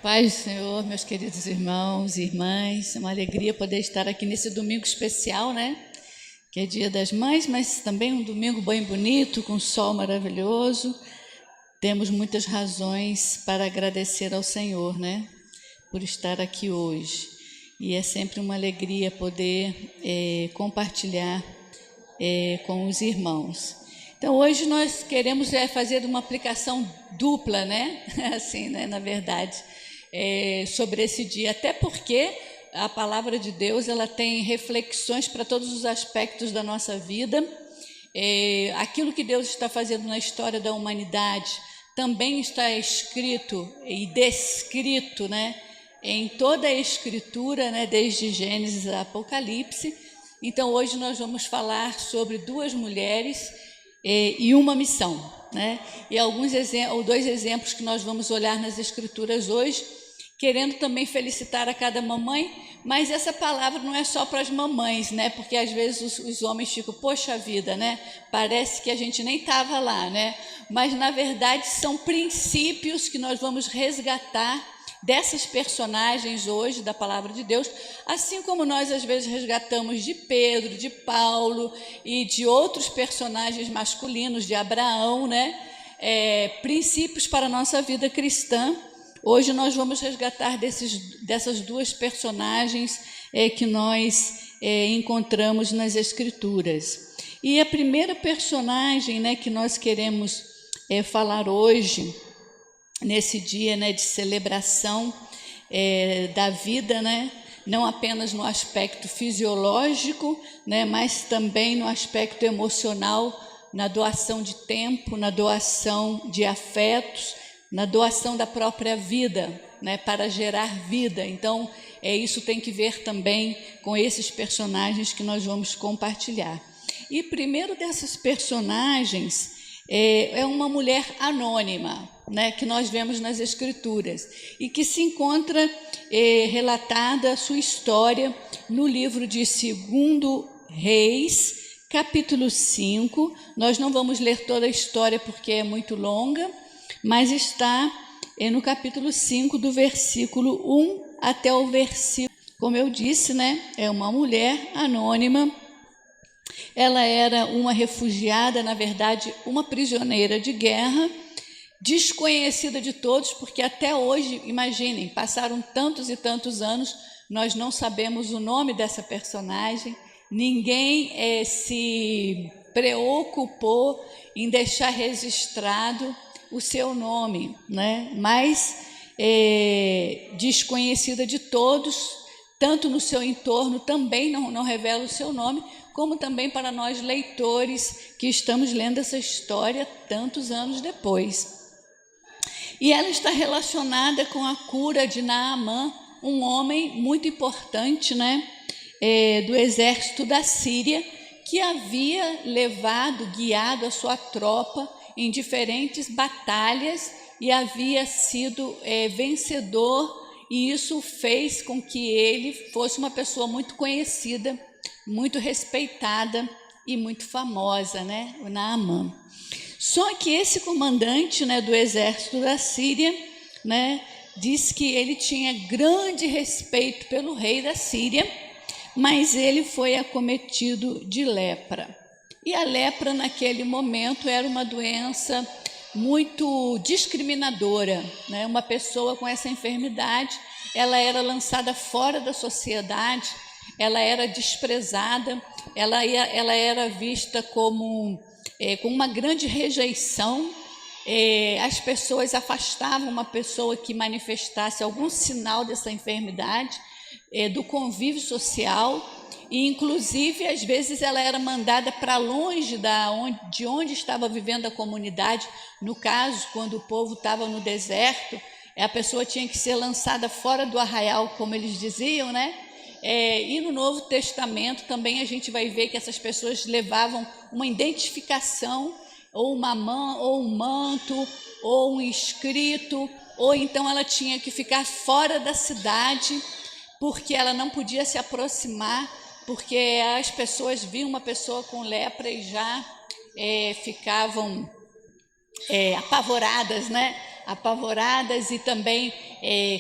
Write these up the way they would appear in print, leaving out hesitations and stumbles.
Paz do Senhor, meus queridos irmãos e irmãs, é uma alegria poder estar aqui nesse domingo especial, né? Que é Dia das Mães, mas também um domingo bem bonito, com sol maravilhoso. Temos muitas razões para agradecer ao Senhor, né? Por estar aqui hoje. E é sempre uma alegria poder compartilhar com os irmãos. Então, hoje nós queremos fazer uma aplicação dupla, né? Assim, né? Na verdade, sobre esse dia. Até porque a palavra de Deus, ela tem reflexões para todos os aspectos da nossa vida. Aquilo que Deus está fazendo na história da humanidade também está escrito e descrito, né? Em toda a Escritura, né? Desde Gênesis a Apocalipse. Então, hoje nós vamos falar sobre duas mulheres e uma missão, né? E dois exemplos que nós vamos olhar nas Escrituras hoje, querendo também felicitar a cada mamãe, mas essa palavra não é só para as mamães, né? Porque às vezes os homens ficam, poxa vida, né? Parece que a gente nem estava lá, né? Mas na verdade são princípios que nós vamos resgatar dessas personagens hoje da palavra de Deus, assim como nós às vezes resgatamos de Pedro, de Paulo e de outros personagens masculinos, de Abraão, né? Princípios para a nossa vida cristã. Hoje nós vamos resgatar dessas duas personagens que nós encontramos nas Escrituras. E a primeira personagem, né, que nós queremos falar hoje, nesse dia, né, de celebração da vida, né, não apenas no aspecto fisiológico, né, mas também no aspecto emocional, na doação de tempo, na doação de afetos, na doação da própria vida, né, para gerar vida. Então, isso tem que ver também com esses personagens que nós vamos compartilhar. E primeiro dessas personagens é uma mulher anônima, né, que nós vemos nas Escrituras e que se encontra relatada a sua história no livro de 2 Reis, capítulo 5. Nós não vamos ler toda a história porque é muito longa, mas está no capítulo 5, do versículo 1 até o versículo. Como eu disse, né, é uma mulher anônima. Ela era uma refugiada, na verdade, uma prisioneira de guerra, desconhecida de todos, porque até hoje, imaginem, passaram tantos e tantos anos, nós não sabemos o nome dessa personagem, ninguém se preocupou em deixar registrado o seu nome, né? Mas desconhecida de todos, tanto no seu entorno, também não revela o seu nome, como também para nós leitores que estamos lendo essa história tantos anos depois. E ela está relacionada com a cura de Naamã, um homem muito importante, né, do exército da Síria, que havia guiado a sua tropa em diferentes batalhas e havia sido vencedor, e isso fez com que ele fosse uma pessoa muito conhecida, muito respeitada e muito famosa, né, o Naamã. Só que esse comandante, né, do exército da Síria, né, diz que ele tinha grande respeito pelo rei da Síria, mas ele foi acometido de lepra. E a lepra, naquele momento, era uma doença muito discriminadora, né? Uma pessoa com essa enfermidade, ela era lançada fora da sociedade, ela era desprezada, ela era vista com uma grande rejeição. As pessoas afastavam uma pessoa que manifestasse algum sinal dessa enfermidade do convívio social, e inclusive às vezes ela era mandada para longe de onde estava vivendo a comunidade. No caso, quando o povo estava no deserto, a pessoa tinha que ser lançada fora do arraial, como eles diziam, né? E no Novo Testamento também a gente vai ver que essas pessoas levavam uma identificação, ou uma mão, ou um manto, ou um escrito, ou então ela tinha que ficar fora da cidade, porque ela não podia se aproximar, porque as pessoas viam uma pessoa com lepra e já ficavam apavoradas, né? apavoradas e também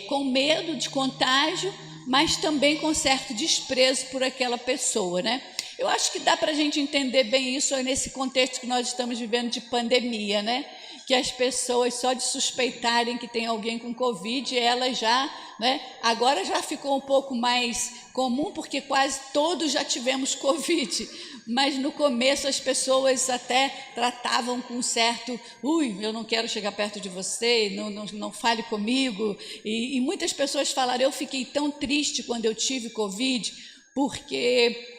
com medo de contágio, mas também com certo desprezo por aquela pessoa, né? Eu acho que dá para a gente entender bem isso nesse contexto que nós estamos vivendo de pandemia, né? Que as pessoas, só de suspeitarem que tem alguém com Covid, elas já, né? Agora já ficou um pouco mais comum, porque quase todos já tivemos Covid, mas no começo as pessoas até tratavam com certo, eu não quero chegar perto de você, não fale comigo, e muitas pessoas falaram, eu fiquei tão triste quando eu tive Covid, porque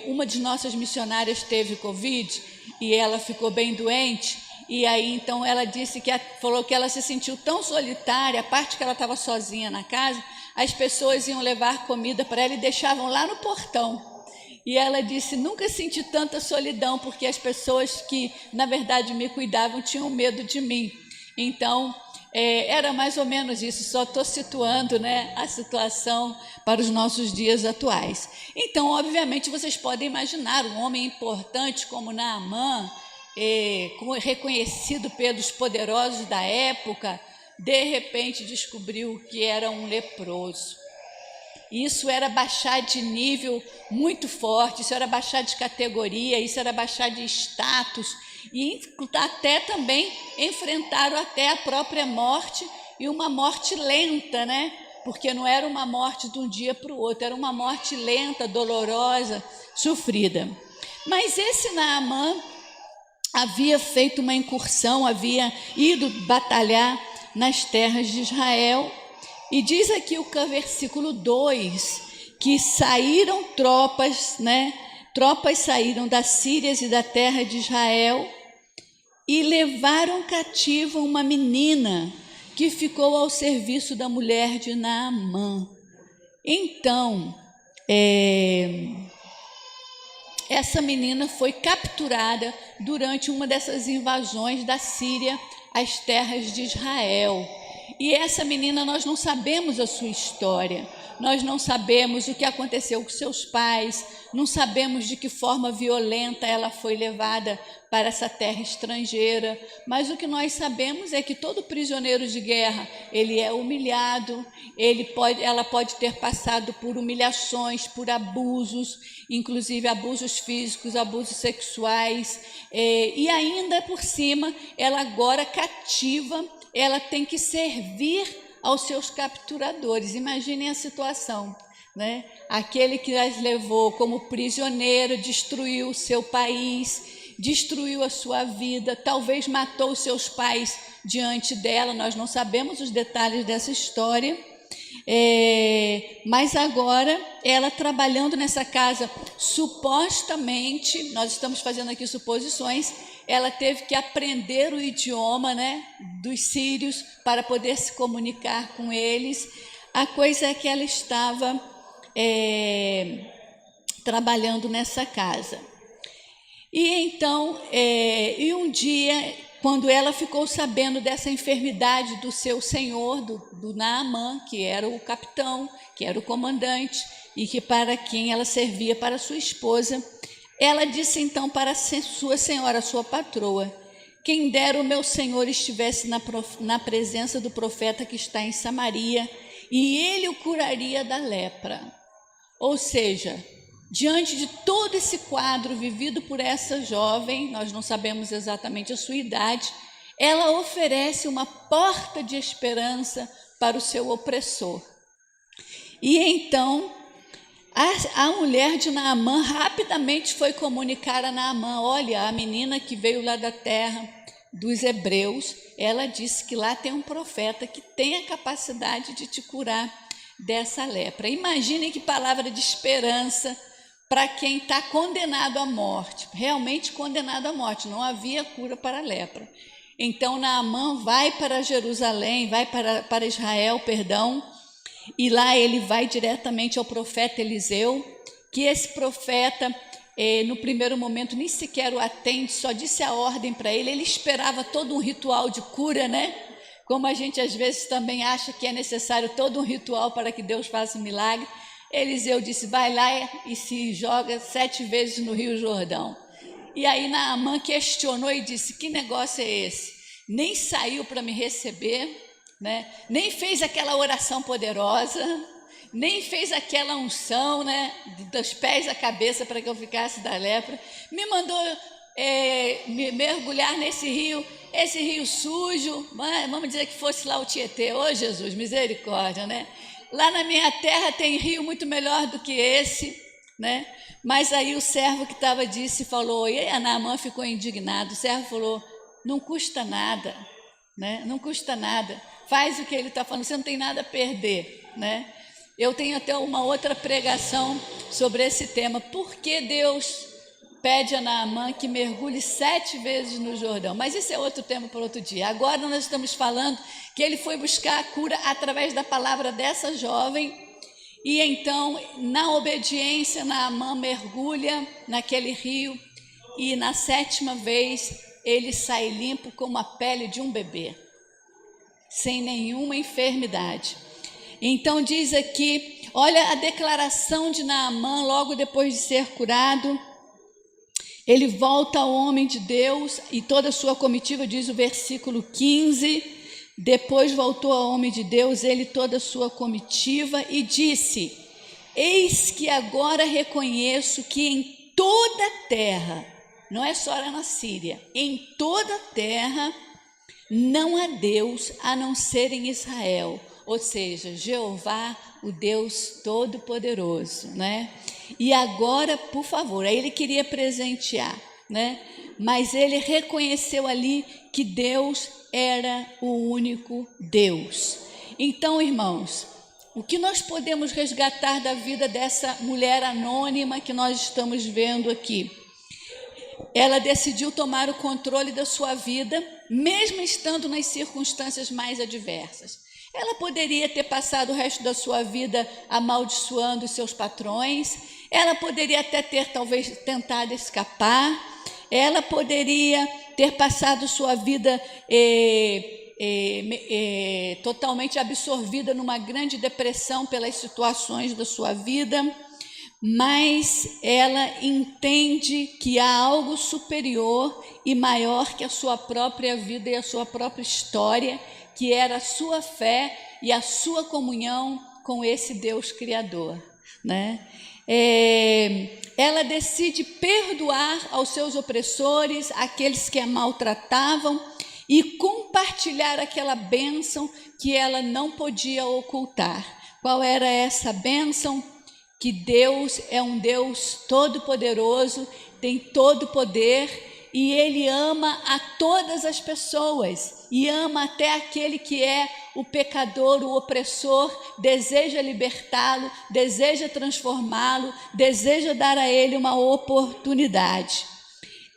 uma de nossas missionárias teve Covid e ela ficou bem doente, e aí então ela disse falou que ela se sentiu tão solitária, a parte que ela estava sozinha na casa, as pessoas iam levar comida para ela e deixavam lá no portão. E ela disse, nunca senti tanta solidão, porque as pessoas que na verdade me cuidavam tinham medo de mim. Então, era mais ou menos isso, só estou situando, né, a situação para os nossos dias atuais. Então, obviamente, vocês podem imaginar um homem importante como Naamã, reconhecido pelos poderosos da época, de repente descobriu que era um leproso. Isso era baixar de nível muito forte, isso era baixar de categoria, isso era baixar de status, e até também enfrentaram até a própria morte, e uma morte lenta, né? Porque não era uma morte de um dia para o outro, era uma morte lenta, dolorosa, sofrida. Mas esse Naamã havia feito uma incursão, havia ido batalhar nas terras de Israel, e diz aqui o versículo 2, que saíram tropas, né? Tropas saíram da Síria e da terra de Israel e levaram cativa uma menina que ficou ao serviço da mulher de Naamã. Então, essa menina foi capturada durante uma dessas invasões da Síria às terras de Israel. E essa menina, nós não sabemos a sua história, nós não sabemos o que aconteceu com seus pais, não sabemos de que forma violenta ela foi levada para essa terra estrangeira, mas o que nós sabemos é que todo prisioneiro de guerra, ele é humilhado, ela pode ter passado por humilhações, por abusos, inclusive abusos físicos, abusos sexuais, e ainda por cima, ela agora cativa, ela tem que servir aos seus capturadores. Imaginem a situação, né? Aquele que as levou como prisioneiro, destruiu o seu país, destruiu a sua vida, talvez matou os seus pais diante dela, nós não sabemos os detalhes dessa história, mas agora ela trabalhando nessa casa, supostamente, nós estamos fazendo aqui suposições, ela teve que aprender o idioma, né, dos sírios para poder se comunicar com eles. A coisa é que ela estava trabalhando nessa casa. E então, um dia, quando ela ficou sabendo dessa enfermidade do seu senhor, do Naamã, que era o capitão, que era o comandante, e que para quem ela servia, para sua esposa, ela disse então para sua senhora, sua patroa, quem dera o meu senhor estivesse na presença do profeta que está em Samaria, e ele o curaria da lepra. Ou seja, diante de todo esse quadro vivido por essa jovem, nós não sabemos exatamente a sua idade, ela oferece uma porta de esperança para o seu opressor. E então, a mulher de Naamã rapidamente foi comunicar a Naamã, olha, a menina que veio lá da terra dos hebreus, ela disse que lá tem um profeta que tem a capacidade de te curar dessa lepra. Imaginem que palavra de esperança para quem está condenado à morte, realmente condenado à morte, não havia cura para a lepra. Então Naamã vai para Jerusalém, vai para Israel, e lá ele vai diretamente ao profeta Eliseu, que esse profeta, no primeiro momento, nem sequer o atende, só disse a ordem para ele, ele esperava todo um ritual de cura, né? Como a gente às vezes também acha que é necessário todo um ritual para que Deus faça um milagre. Eliseu disse, vai lá e se joga 7 vezes no Rio Jordão. E aí Naamã questionou e disse, que negócio é esse? nem saiu para me receber, né? Nem fez aquela oração poderosa, nem fez aquela unção, né? Dos pés à cabeça para que eu ficasse da lepra. Me mandou me mergulhar nesse rio, esse rio sujo, vamos dizer que fosse lá o Tietê. Ô Jesus, misericórdia, né? Lá na minha terra tem rio muito melhor do que esse, né? Mas aí o servo que estava falou, e a Naamã ficou indignado. O servo falou, não custa nada, né? Não custa nada, faz o que ele está falando, você não tem nada a perder, né? Eu tenho até uma outra pregação sobre esse tema, por que Deus pede a Naamã que mergulhe 7 vezes no Jordão, mas esse é outro tema para outro dia. Agora nós estamos falando que ele foi buscar a cura através da palavra dessa jovem, e então, na obediência, Naamã mergulha naquele rio, e na 7ª vez, ele sai limpo como a pele de um bebê, sem nenhuma enfermidade. Então diz aqui, olha a declaração de Naamã logo depois de ser curado. Ele volta ao homem de Deus e toda a sua comitiva, diz o versículo 15, depois voltou ao homem de Deus, ele e toda a sua comitiva, e disse, eis que agora reconheço que em toda a terra, não é só na Síria, em toda a terra não há Deus a não ser em Israel, ou seja, Jeová, o Deus Todo-Poderoso, né? E agora, por favor, aí ele queria presentear, né? Mas ele reconheceu ali que Deus era o único Deus. Então, irmãos, o que nós podemos resgatar da vida dessa mulher anônima que nós estamos vendo aqui? Ela decidiu tomar o controle da sua vida, mesmo estando nas circunstâncias mais adversas. Ela poderia ter passado o resto da sua vida amaldiçoando os seus patrões, ela poderia até ter talvez tentado escapar, ela poderia ter passado sua vida totalmente absorvida numa grande depressão pelas situações da sua vida, mas ela entende que há algo superior e maior que a sua própria vida e a sua própria história, que era a sua fé e a sua comunhão com esse Deus Criador, né? Ela decide perdoar aos seus opressores, aqueles que a maltratavam, e compartilhar aquela bênção que ela não podia ocultar. Qual era essa bênção? Que Deus é um Deus todo-poderoso, tem todo poder, e Ele ama a todas as pessoas, e ama até aquele que é o pecador, o opressor, deseja libertá-lo, deseja transformá-lo, deseja dar a ele uma oportunidade.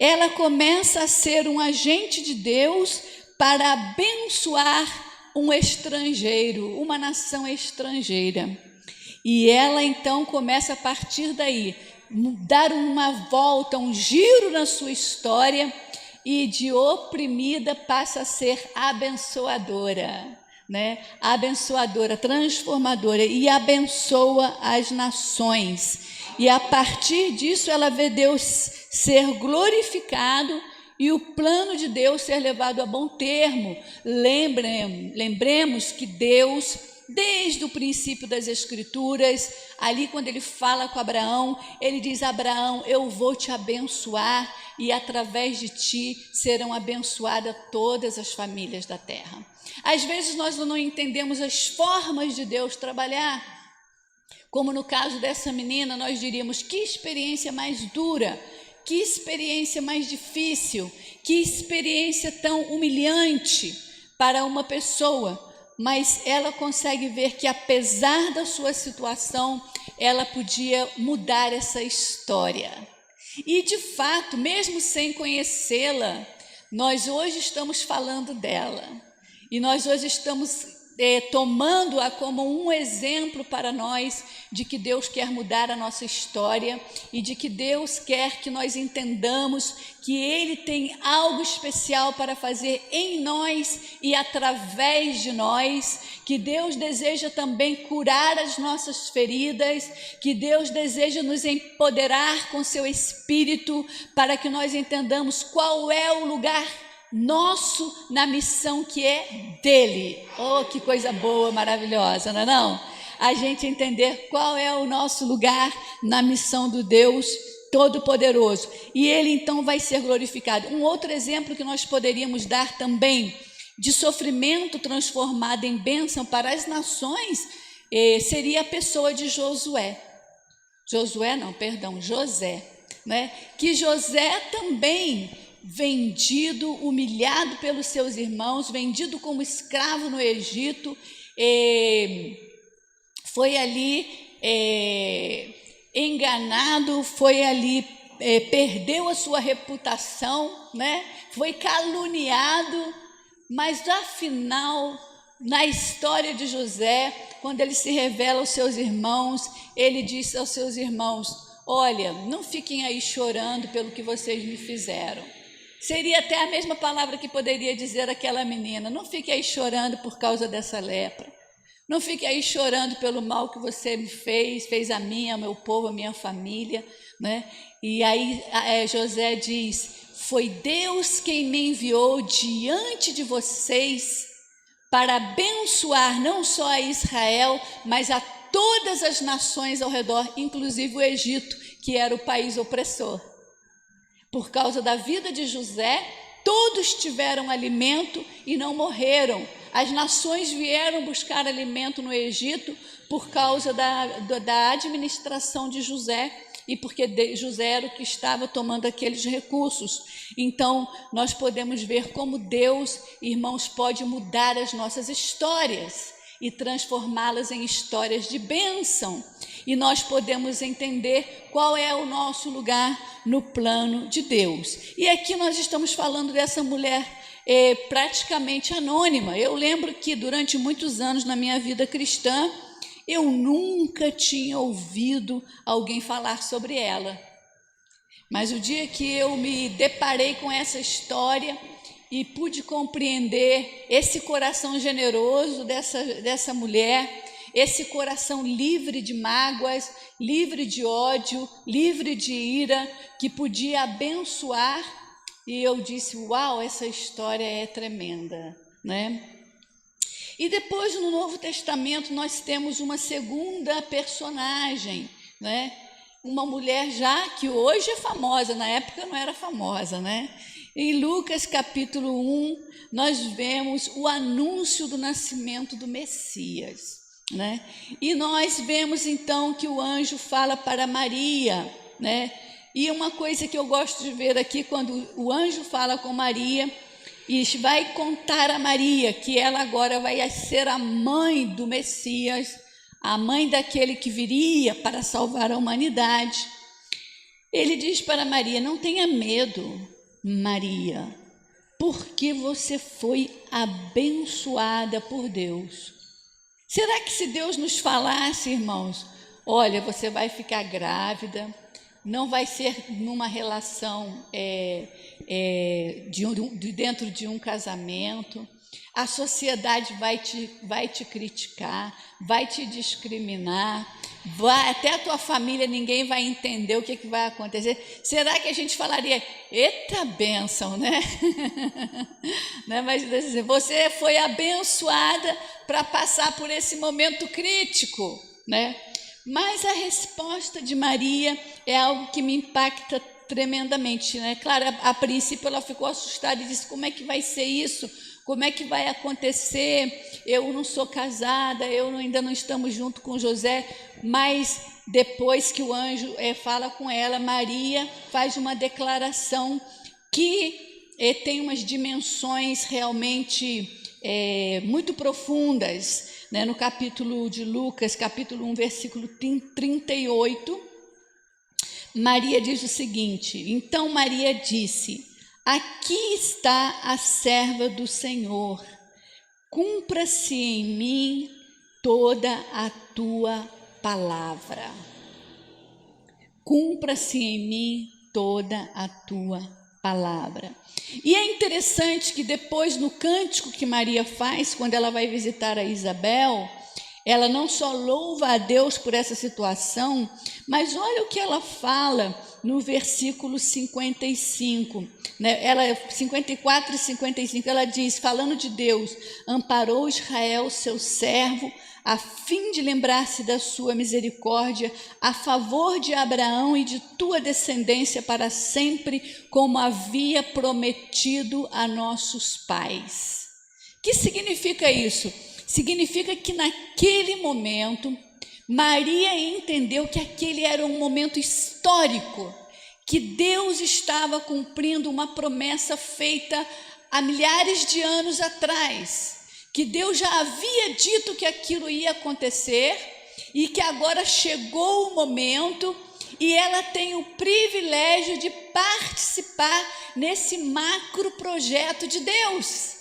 Ela começa a ser um agente de Deus para abençoar um estrangeiro, uma nação estrangeira. E ela então começa a partir daí, dar uma volta, um giro na sua história, e de oprimida passa a ser abençoadora, né? Abençoadora, transformadora, e abençoa as nações. E a partir disso ela vê Deus ser glorificado e o plano de Deus ser levado a bom termo. Lembremos que Deus, desde o princípio das Escrituras, ali quando ele fala com Abraão, ele diz: Abraão, eu vou te abençoar e através de ti serão abençoadas todas as famílias da terra. Às vezes nós não entendemos as formas de Deus trabalhar. Como no caso dessa menina, nós diríamos: que experiência mais dura, que experiência mais difícil, que experiência tão humilhante para uma pessoa. Mas ela consegue ver que, apesar da sua situação, ela podia mudar essa história. E, de fato, mesmo sem conhecê-la, nós hoje estamos falando dela. E nós hoje estamos tomando-a como um exemplo para nós de que Deus quer mudar a nossa história e de que Deus quer que nós entendamos que Ele tem algo especial para fazer em nós e através de nós, que Deus deseja também curar as nossas feridas, que Deus deseja nos empoderar com seu Espírito para que nós entendamos qual é o lugar nosso na missão que é dele. Oh, que coisa boa, maravilhosa, não é não? A gente entender qual é o nosso lugar na missão do Deus Todo-Poderoso. E ele então vai ser glorificado. Um outro exemplo que nós poderíamos dar também de sofrimento transformado em bênção para as nações seria a pessoa de José, né? Que José também, vendido, humilhado pelos seus irmãos, vendido como escravo no Egito, foi ali enganado, foi ali, perdeu a sua reputação, né? Foi caluniado, mas afinal, na história de José, quando ele se revela aos seus irmãos, ele disse aos seus irmãos: olha, não fiquem aí chorando pelo que vocês me fizeram. Seria até a mesma palavra que poderia dizer aquela menina: não fique aí chorando por causa dessa lepra. Não fique aí chorando pelo mal que você me fez a mim, ao meu povo, a minha família, né? E aí José diz: foi Deus quem me enviou diante de vocês para abençoar não só a Israel, mas a todas as nações ao redor, inclusive o Egito, que era o país opressor. Por causa da vida de José, todos tiveram alimento e não morreram. As nações vieram buscar alimento no Egito por causa da administração de José e porque José era o que estava tomando aqueles recursos. Então, nós podemos ver como Deus, irmãos, pode mudar as nossas histórias e transformá-las em histórias de bênção. E nós podemos entender qual é o nosso lugar no plano de Deus. E aqui nós estamos falando dessa mulher praticamente anônima. Eu lembro que durante muitos anos na minha vida cristã, eu nunca tinha ouvido alguém falar sobre ela. Mas o dia que eu me deparei com essa história e pude compreender esse coração generoso dessa mulher, esse coração livre de mágoas, livre de ódio, livre de ira, que podia abençoar, e eu disse: uau, essa história é tremenda, né? E depois no Novo Testamento nós temos uma segunda personagem, né? Uma mulher já que hoje é famosa, na época não era famosa, né? Em Lucas capítulo 1, nós vemos o anúncio do nascimento do Messias, né? E nós vemos então que o anjo fala para Maria, né? E uma coisa que eu gosto de ver aqui, quando o anjo fala com Maria e vai contar a Maria que ela agora vai ser a mãe do Messias, a mãe daquele que viria para salvar a humanidade, ele diz para Maria: não tenha medo, Maria, porque você foi abençoada por Deus. Será que se Deus nos falasse, irmãos, olha, você vai ficar grávida, não vai ser numa relação dentro de um casamento, a sociedade vai te criticar, vai te discriminar, até a tua família ninguém vai entender o que vai acontecer. Será que a gente falaria: eita bênção, né? Né? Mas você foi abençoada para passar por esse momento crítico, né? Mas a resposta de Maria é algo que me impacta tremendamente, né? Claro, a princípio ela ficou assustada e disse: como é que vai ser isso? Como é que vai acontecer? Eu não sou casada, ainda não estamos junto com José. Mas depois que o anjo fala com ela, Maria faz uma declaração que tem umas dimensões realmente muito profundas, né? No capítulo de Lucas, capítulo 1, versículo 38, Maria diz o seguinte: então Maria disse: aqui está a serva do Senhor, cumpra-se em mim toda a tua palavra. Cumpra-se em mim toda a tua palavra. E é interessante que depois no cântico que Maria faz, quando ela vai visitar a Isabel, Ela não só louva a Deus por essa situação, mas olha o que ela fala no versículo 55, né? 54 e 55, ela diz, falando de Deus, amparou Israel, seu servo, a fim de lembrar-se da sua misericórdia, a favor de Abraão e de tua descendência para sempre, como havia prometido a nossos pais. O que significa isso? Significa que naquele momento, Maria entendeu que aquele era um momento histórico, que Deus estava cumprindo uma promessa feita há milhares de anos atrás, que Deus já havia dito que aquilo ia acontecer e que agora chegou o momento e ela tem o privilégio de participar nesse macro projeto de Deus.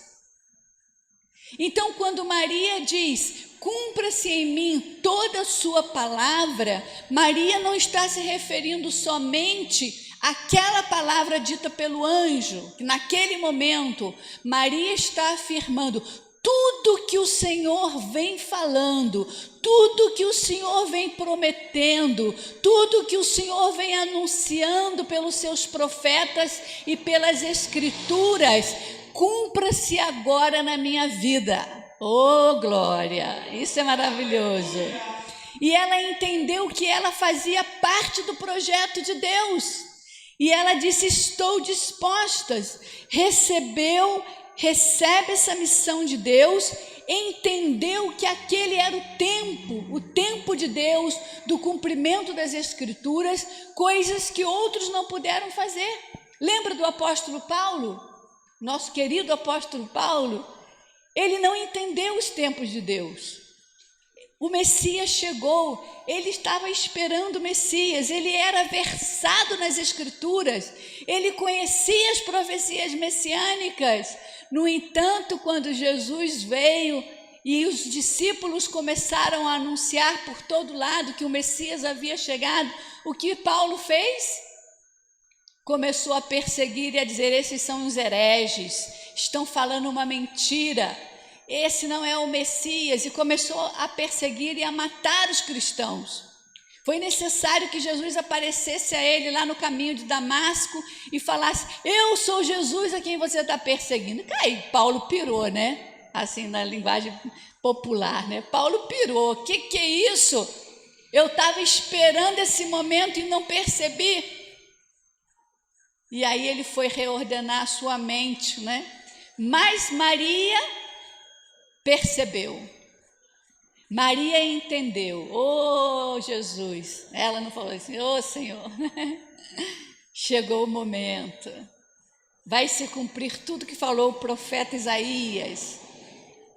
Então, quando Maria diz, cumpra-se em mim toda a sua palavra, Maria não está se referindo somente àquela palavra dita pelo anjo, que naquele momento Maria está afirmando, tudo que o Senhor vem falando, tudo que o Senhor vem prometendo, tudo que o Senhor vem anunciando pelos seus profetas e pelas escrituras, cumpra-se agora na minha vida. Oh, glória! Isso é maravilhoso. E ela entendeu que ela fazia parte do projeto de Deus. E ela disse, estou disposta. Recebe essa missão de Deus, entendeu que aquele era o tempo de Deus, do cumprimento das Escrituras, coisas que outros não puderam fazer. Lembra do apóstolo Paulo? Nosso querido apóstolo Paulo, ele não entendeu os tempos de Deus. O Messias chegou, ele estava esperando o Messias, ele era versado nas Escrituras, ele conhecia as profecias messiânicas. No entanto, quando Jesus veio e os discípulos começaram a anunciar por todo lado que o Messias havia chegado, o que Paulo fez? Começou a perseguir e a dizer, esses são os hereges, estão falando uma mentira, esse não é o Messias, e começou a perseguir e a matar os cristãos. Foi necessário que Jesus aparecesse a ele lá no caminho de Damasco e falasse, eu sou Jesus a quem você está perseguindo. Aí Paulo pirou, né? Assim, na linguagem popular, né? Paulo pirou, o que é isso? Eu estava esperando esse momento e não percebi. E aí ele foi reordenar a sua mente, né? Mas Maria percebeu. Maria entendeu. Oh, Jesus. Ela não falou assim, oh, Senhor. Chegou o momento. Vai se cumprir tudo que falou o profeta Isaías.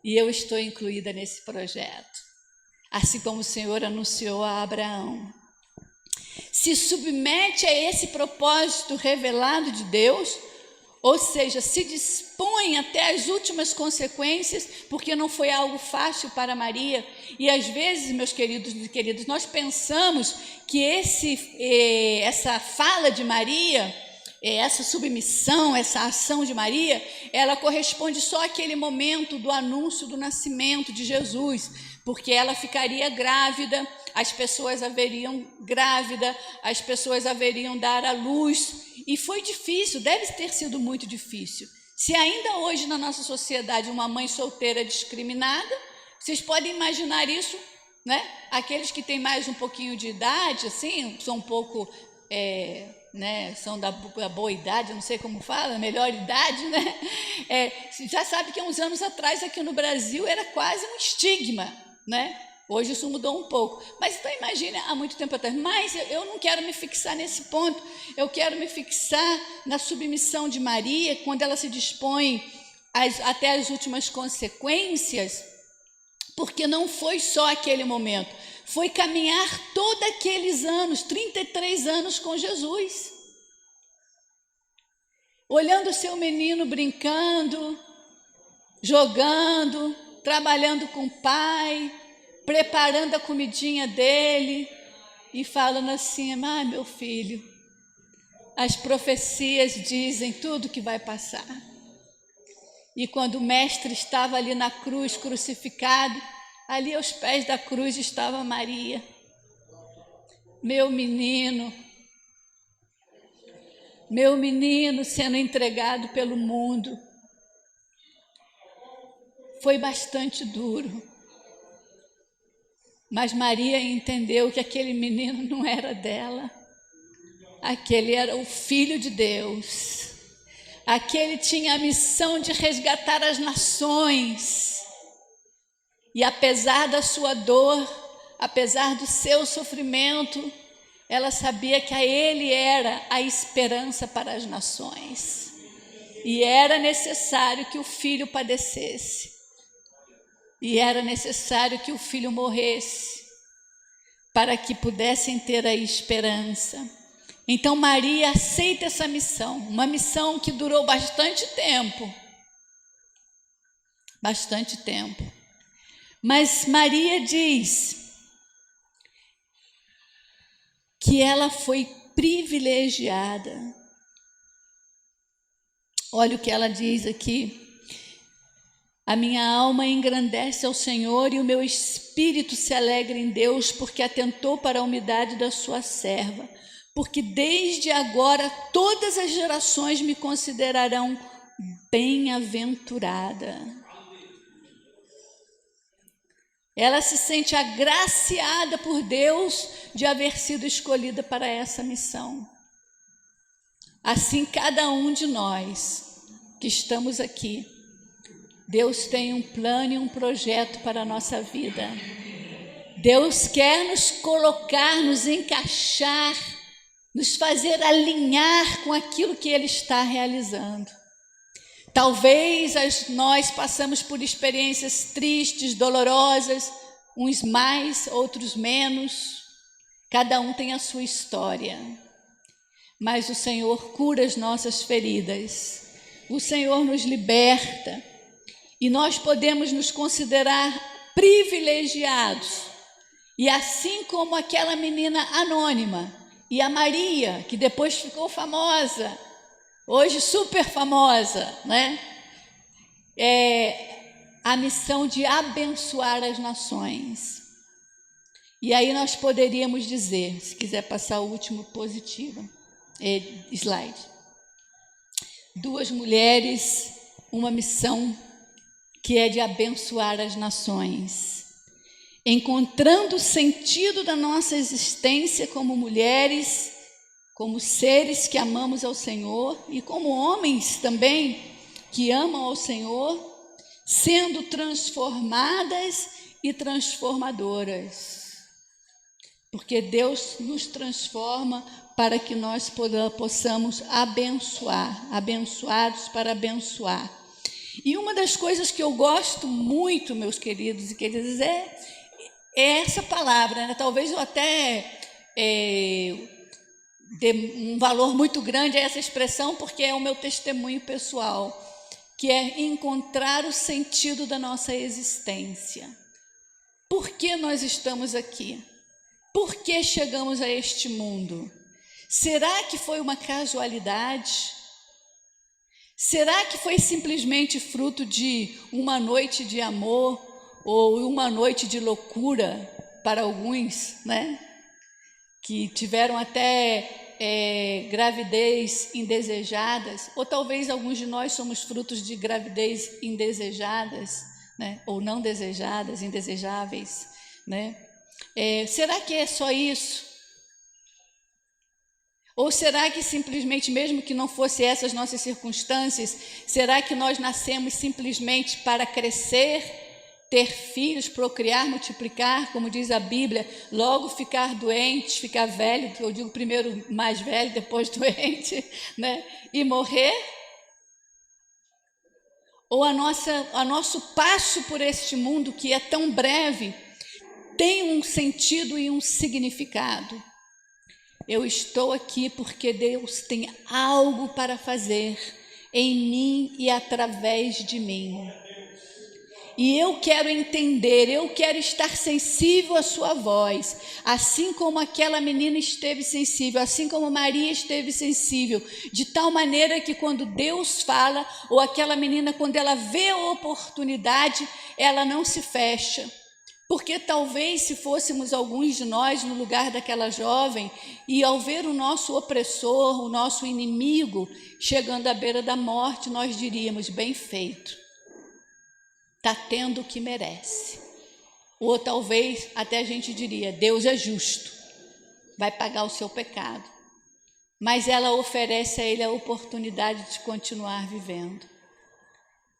E eu estou incluída nesse projeto. Assim como o Senhor anunciou a Abraão. Se submete a esse propósito revelado de Deus, ou seja, se dispõe até as últimas consequências, porque não foi algo fácil para Maria. E às vezes, meus queridos e queridas, nós pensamos que essa fala de Maria, essa submissão, essa ação de Maria, ela corresponde só àquele momento do anúncio do nascimento de Jesus, porque ela ficaria grávida, as pessoas haveriam dar à luz, e foi difícil, deve ter sido muito difícil. Se ainda hoje na nossa sociedade uma mãe solteira é discriminada, vocês podem imaginar isso, né? Aqueles que têm mais um pouquinho de idade, assim, são um pouco, são da boa idade, não sei como fala, melhor idade, né? Já sabe que há uns anos atrás aqui no Brasil era quase um estigma, né? Hoje isso mudou um pouco, mas então imagine há muito tempo atrás. Mas eu não quero me fixar nesse ponto, eu quero me fixar na submissão de Maria, quando ela se dispõe até as últimas consequências, porque não foi só aquele momento, foi caminhar todos aqueles anos, 33 anos com Jesus, olhando o seu menino brincando, jogando, trabalhando com o pai, preparando a comidinha dele e falando assim, meu filho, as profecias dizem tudo que vai passar. E quando o mestre estava ali na cruz crucificado, Ali aos pés da cruz estava Maria, meu menino sendo entregado pelo mundo. Foi bastante duro, mas Maria entendeu que aquele menino não era dela, aquele era o Filho de Deus, aquele tinha a missão de resgatar as nações, e apesar da sua dor, apesar do seu sofrimento, ela sabia que a ele era a esperança para as nações, e era necessário que o filho padecesse, e era necessário que o filho morresse, para que pudessem ter a esperança. Então Maria aceita essa missão, uma missão que durou bastante tempo. Mas Maria diz que ela foi privilegiada. Olha o que ela diz aqui: a minha alma engrandece ao Senhor e o meu espírito se alegra em Deus, porque atentou para a humildade da sua serva. Porque desde agora todas as gerações me considerarão bem-aventurada. Ela se sente agraciada por Deus de haver sido escolhida para essa missão. Assim, cada um de nós que estamos aqui, Deus tem um plano e um projeto para a nossa vida. Deus quer nos colocar, nos encaixar, nos fazer alinhar com aquilo que Ele está realizando. Talvez nós passamos por experiências tristes, dolorosas, uns mais, outros menos. Cada um tem a sua história. Mas o Senhor cura as nossas feridas. O Senhor nos liberta. E nós podemos nos considerar privilegiados. E assim como aquela menina anônima e a Maria, que depois ficou famosa, hoje super famosa, né? A missão de abençoar as nações. E aí nós poderíamos dizer, se quiser passar o último positivo, slide. 2 mulheres, uma missão que é de abençoar as nações, encontrando o sentido da nossa existência como mulheres, como seres que amamos ao Senhor e como homens também que amam ao Senhor, sendo transformadas e transformadoras. Porque Deus nos transforma para que nós possamos abençoar, abençoados para abençoar. E uma das coisas que eu gosto muito, meus queridos e queridas, é essa palavra, né? Talvez eu até dê um valor muito grande a essa expressão, porque é o meu testemunho pessoal, que é encontrar o sentido da nossa existência. Por que nós estamos aqui? Por que chegamos a este mundo? Será que foi uma casualidade? Será que foi simplesmente fruto de uma noite de amor ou uma noite de loucura para alguns, né? Que tiveram até gravidez indesejadas, ou talvez alguns de nós somos frutos de gravidez indesejadas, né? Ou não desejadas, indesejáveis, né? Será que é só isso? Ou será que simplesmente, mesmo que não fossem essas nossas circunstâncias, será que nós nascemos simplesmente para crescer, ter filhos, procriar, multiplicar, como diz a Bíblia, logo ficar doente, ficar velho, que eu digo primeiro mais velho, depois doente, né? E morrer? Ou a nosso passo por este mundo, que é tão breve, tem um sentido e um significado? Eu estou aqui porque Deus tem algo para fazer em mim e através de mim. E eu quero entender, eu quero estar sensível à sua voz, assim como aquela menina esteve sensível, assim como Maria esteve sensível, de tal maneira que quando Deus fala, ou aquela menina, quando ela vê a oportunidade, ela não se fecha, Porque talvez se fôssemos alguns de nós no lugar daquela jovem e ao ver o nosso opressor, o nosso inimigo chegando à beira da morte, nós diríamos: bem feito, está tendo o que merece. Ou talvez até a gente diria: Deus é justo, vai pagar o seu pecado. Mas ela oferece a ele a oportunidade de continuar vivendo.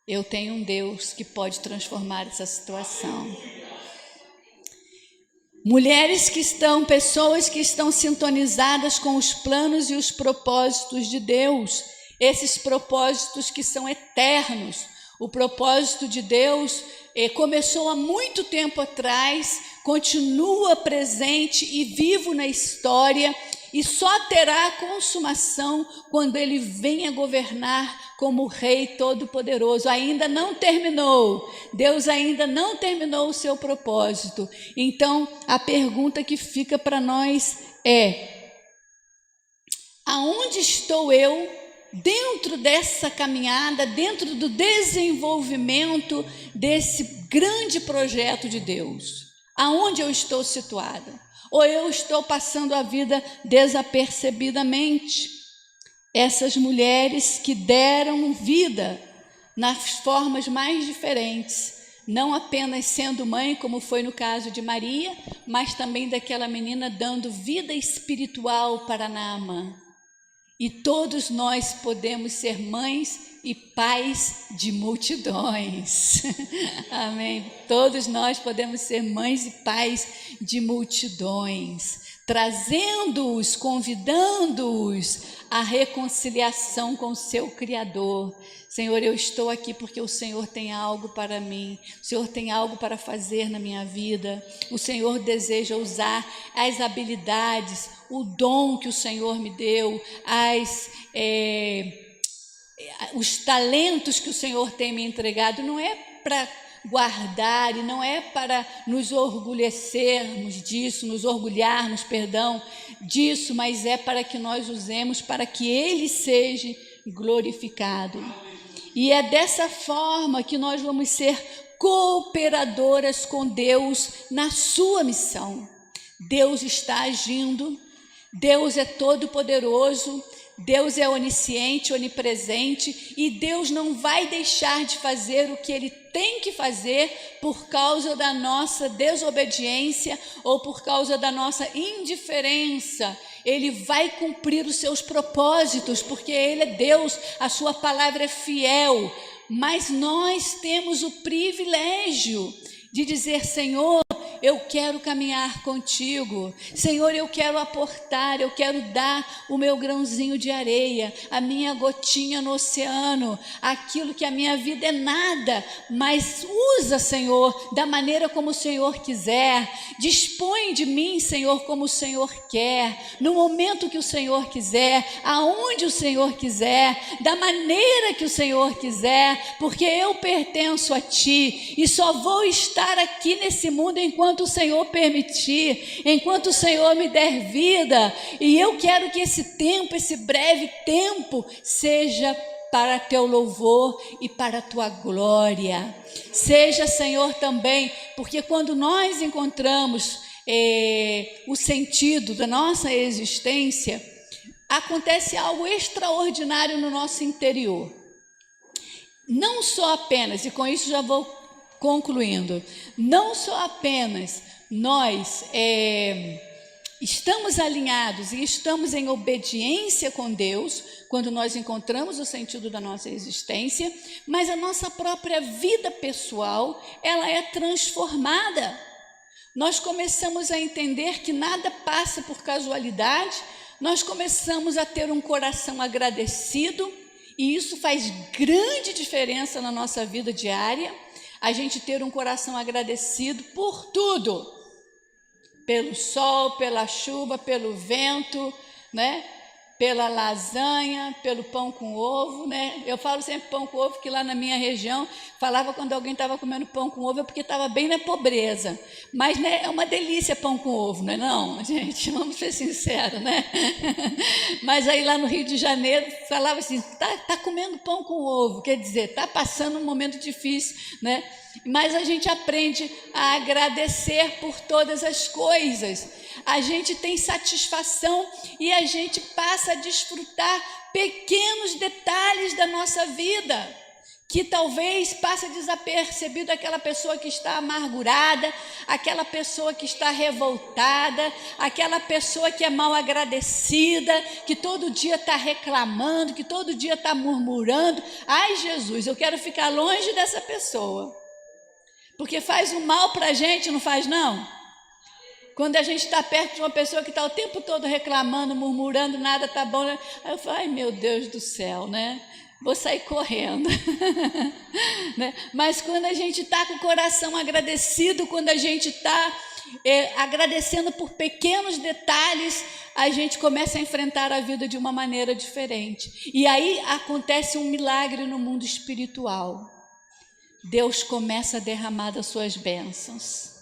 Eu tenho um Deus que pode transformar essa situação. Pessoas que estão sintonizadas com os planos e os propósitos de Deus, esses propósitos que são eternos. O propósito de Deus começou há muito tempo atrás, continua presente e vivo na história, e só terá consumação quando ele venha governar como Rei Todo-Poderoso. Ainda não terminou, Deus ainda não terminou o seu propósito. Então, a pergunta que fica para nós é: aonde estou eu dentro dessa caminhada, dentro do desenvolvimento desse grande projeto de Deus? Aonde eu estou situada? Ou eu estou passando a vida desapercebidamente? Essas mulheres que deram vida nas formas mais diferentes, não apenas sendo mãe, como foi no caso de Maria, mas também daquela menina dando vida espiritual para Naamã. E todos nós podemos ser mães e pais de multidões. Amém? Todos nós podemos ser mães e pais de multidões, trazendo-os, convidando-os à reconciliação com o seu Criador. Senhor, eu estou aqui porque o Senhor tem algo para mim, o Senhor tem algo para fazer na minha vida, o Senhor deseja usar as habilidades, o dom que o Senhor me deu, os talentos que o Senhor tem me entregado. Não é para guardar e não é para nos orgulharmos disso, mas é para que nós usemos para que Ele seja glorificado. E é dessa forma que nós vamos ser cooperadoras com Deus na sua missão. Deus está agindo, Deus é todo-poderoso, Deus é onisciente, onipresente, e Deus não vai deixar de fazer o que Ele tem que fazer por causa da nossa desobediência ou por causa da nossa indiferença. Ele vai cumprir os seus propósitos, porque Ele é Deus, a sua palavra é fiel. Mas nós temos o privilégio de dizer: Senhor, eu quero caminhar contigo. Senhor, eu quero aportar, eu quero dar o meu grãozinho de areia, a minha gotinha no oceano, aquilo que a minha vida é nada, mas usa, Senhor, da maneira como o Senhor quiser. Dispõe de mim, Senhor, como o Senhor quer, no momento que o Senhor quiser, aonde o Senhor quiser, da maneira que o Senhor quiser, porque eu pertenço a Ti e só vou estar aqui nesse mundo enquanto o Senhor permitir, enquanto o Senhor me der vida. E eu quero que esse tempo, esse breve tempo, seja para teu louvor e para a tua glória. Seja, Senhor, também, porque quando nós encontramos o sentido da nossa existência, acontece algo extraordinário no nosso interior. Não só apenas, e com isso já vou concluindo, não só apenas nós estamos alinhados e estamos em obediência com Deus quando nós encontramos o sentido da nossa existência, mas a nossa própria vida pessoal, ela é transformada. Nós começamos a entender que nada passa por casualidade, nós começamos a ter um coração agradecido, e isso faz grande diferença na nossa vida diária. A gente ter um coração agradecido por tudo, pelo sol, pela chuva, pelo vento, né? Pela lasanha, pelo pão com ovo, né? Eu falo sempre pão com ovo, que lá na minha região, falava quando alguém estava comendo pão com ovo, é porque estava bem na pobreza. Mas, né, é uma delícia pão com ovo, não é não, gente? Vamos ser sinceros, né? Mas aí lá no Rio de Janeiro, falava assim, tá comendo pão com ovo, quer dizer, tá passando um momento difícil, né? mas a gente aprende a agradecer por todas as coisas. A gente tem satisfação e a gente passa a desfrutar pequenos detalhes da nossa vida, que talvez passe desapercebido aquela pessoa que está amargurada, aquela pessoa que está revoltada, aquela pessoa que é mal agradecida, que todo dia está reclamando, que todo dia está murmurando. Ai, Jesus, eu quero ficar longe dessa pessoa, porque faz um mal para a gente, não faz não? Quando a gente está perto de uma pessoa que está o tempo todo reclamando, murmurando, nada está bom, né? Aí eu falo, ai meu Deus do céu, né? Vou sair correndo. Né? Mas quando a gente está com o coração agradecido, quando a gente está agradecendo por pequenos detalhes, a gente começa a enfrentar a vida de uma maneira diferente. E aí acontece um milagre no mundo espiritual. Deus começa a derramar das suas bênçãos.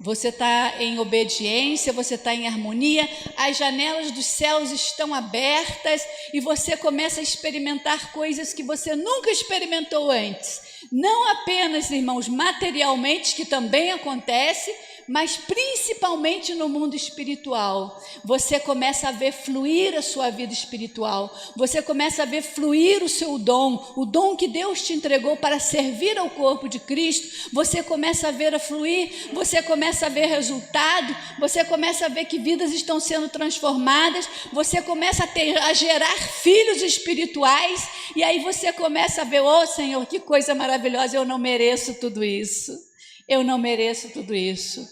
Você está em obediência, você está em harmonia, as janelas dos céus estão abertas e você começa a experimentar coisas que você nunca experimentou antes. Não apenas, irmãos, materialmente, que também acontece, mas principalmente no mundo espiritual. Você começa a ver fluir a sua vida espiritual, você começa a ver fluir o seu dom, o dom que Deus te entregou para servir ao corpo de Cristo. Você começa a ver a fluir, você começa a ver resultado, você começa a ver que vidas estão sendo transformadas, você começa a gerar filhos espirituais, e aí você começa a ver, oh Senhor, que coisa maravilhosa, eu não mereço tudo isso. Eu não mereço tudo isso,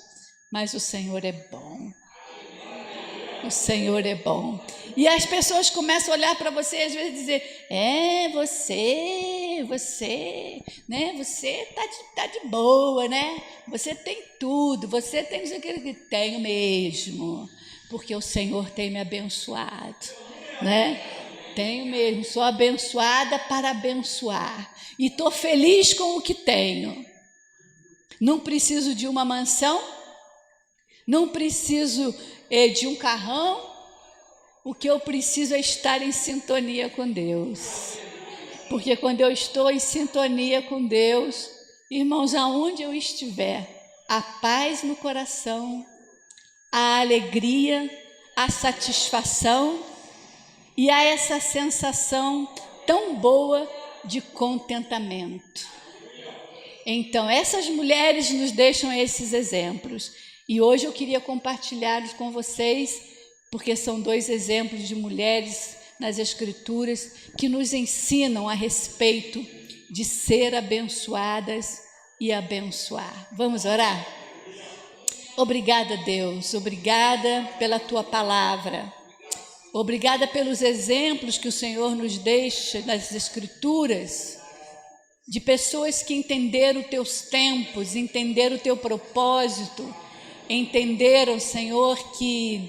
mas o Senhor é bom. O Senhor é bom. E as pessoas começam a olhar para você e às vezes dizer, você, né? Você tá de boa, né? Você tem tudo, você tem isso que tenho mesmo, porque o Senhor tem me abençoado, né? Tenho mesmo, sou abençoada para abençoar e estou feliz com o que tenho. Não preciso de uma mansão, não preciso de um carrão, o que eu preciso é estar em sintonia com Deus. Porque quando eu estou em sintonia com Deus, irmãos, aonde eu estiver, a paz no coração, a alegria, a satisfação e há essa sensação tão boa de contentamento. Então, essas mulheres nos deixam esses exemplos. E hoje eu queria compartilhá-los com vocês, porque são 2 exemplos de mulheres nas Escrituras que nos ensinam a respeito de ser abençoadas e abençoar. Vamos orar? Obrigada, Deus. Obrigada pela Tua palavra. Obrigada pelos exemplos que o Senhor nos deixa nas Escrituras, de pessoas que entenderam os teus tempos, entenderam o teu propósito, entenderam, Senhor, que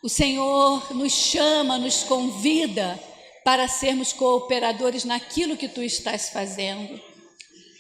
o Senhor nos chama, nos convida para sermos cooperadores naquilo que tu estás fazendo.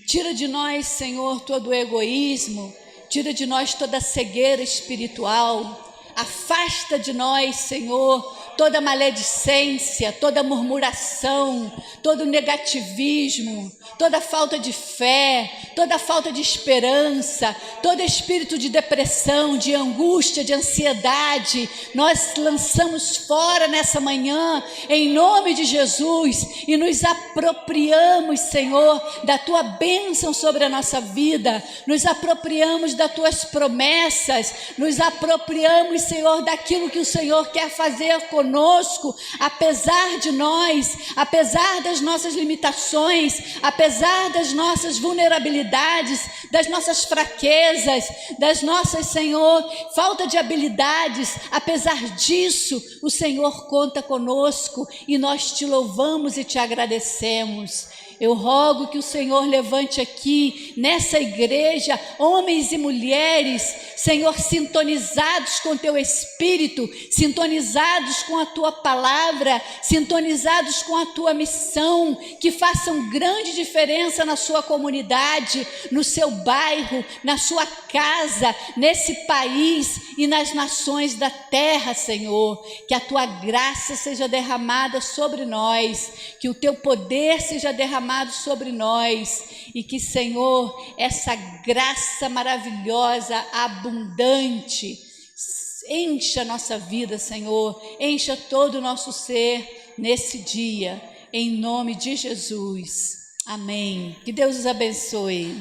Tira de nós, Senhor, todo o egoísmo, tira de nós toda a cegueira espiritual, afasta de nós, Senhor, toda maledicência, toda murmuração, todo negativismo, toda falta de fé, toda falta de esperança, todo espírito de depressão, de angústia, de ansiedade, nós lançamos fora nessa manhã, em nome de Jesus, e nos apropriamos, Senhor, da Tua bênção sobre a nossa vida, nos apropriamos das Tuas promessas, nos apropriamos, Senhor, daquilo que o Senhor quer fazer conosco, apesar de nós, apesar das nossas limitações, apesar das nossas vulnerabilidades, das nossas fraquezas, das nossas, Senhor, falta de habilidades, apesar disso, o Senhor conta conosco e nós te louvamos e te agradecemos. Eu rogo que o Senhor levante aqui, nessa igreja, homens e mulheres, Senhor, sintonizados com Teu Espírito, sintonizados com a Tua palavra, sintonizados com a Tua missão, que façam grande diferença na sua comunidade, no seu bairro, na sua casa, nesse país e nas nações da terra, Senhor. Que a Tua graça seja derramada sobre nós, que o Teu poder seja derramado derramado sobre nós e que, Senhor, essa graça maravilhosa, abundante, encha a nossa vida, Senhor, encha todo o nosso ser nesse dia, em nome de Jesus. Amém. Que Deus os abençoe.